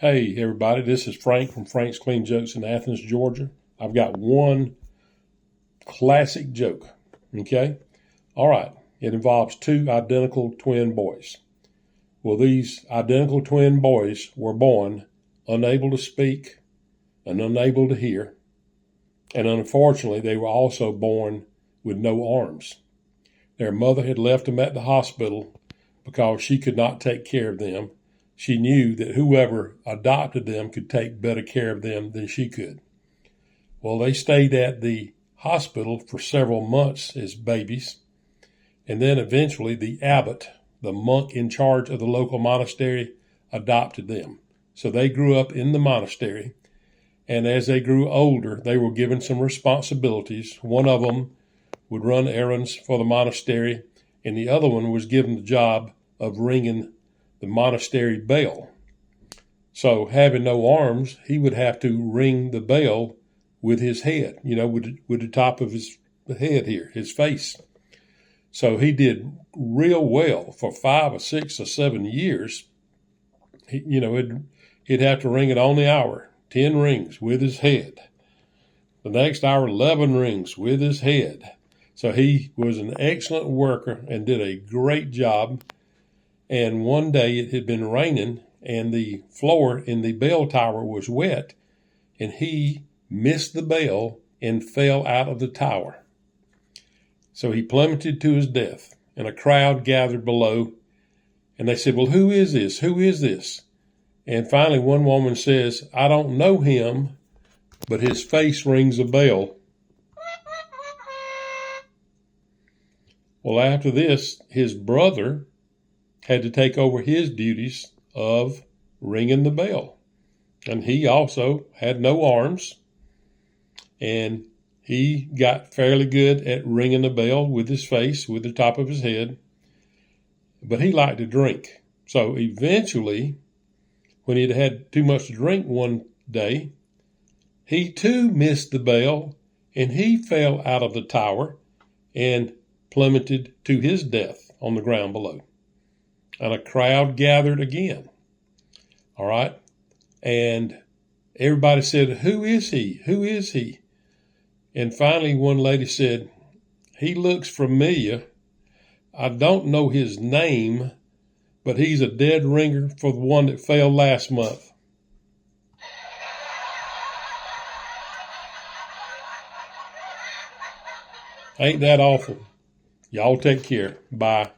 Hey, everybody, this is Frank from Frank's Clean Jokes in Athens, Georgia. I've got one classic joke, okay? All right, it involves two identical twin boys. Well, these identical twin boys were born unable to speak and unable to hear, and unfortunately, they were also born with no arms. Their mother had left them at the hospital because she could not take care of them. She knew that whoever adopted them could take better care of them than she could. Well, they stayed at the hospital for several months as babies, and then eventually the abbot, the monk in charge of the local monastery, adopted them. So they grew up in the monastery, and as they grew older, they were given some responsibilities. One of them would run errands for the monastery, and the other one was given the job of ringing the monastery bell. So having no arms, he would have to ring the bell with his head, with the top of his head here, his face. So he did real well for 5 or 6 or 7 years. He'd have to ring it on the hour, 10 rings with his head. The next hour, 11 rings with his head. So he was an excellent worker and did a great job. And one day it had been raining and the floor in the bell tower was wet, and he missed the bell and fell out of the tower. So he plummeted to his death, and a crowd gathered below, and they said, "Well, who is this? Who is this?" And finally one woman says, "I don't know him, but his face rings a bell." Well, after this, his brother had to take over his duties of ringing the bell. And he also had no arms, and he got fairly good at ringing the bell with his face, with the top of his head, but he liked to drink. So eventually, when he'd had too much to drink one day, he too missed the bell, and he fell out of the tower and plummeted to his death on the ground below. And a crowd gathered again. All right. And everybody said, "Who is he? Who is he?" And finally, one lady said, "He looks familiar. I don't know his name, but he's a dead ringer for the one that fell last month." Ain't that awful? Y'all take care. Bye.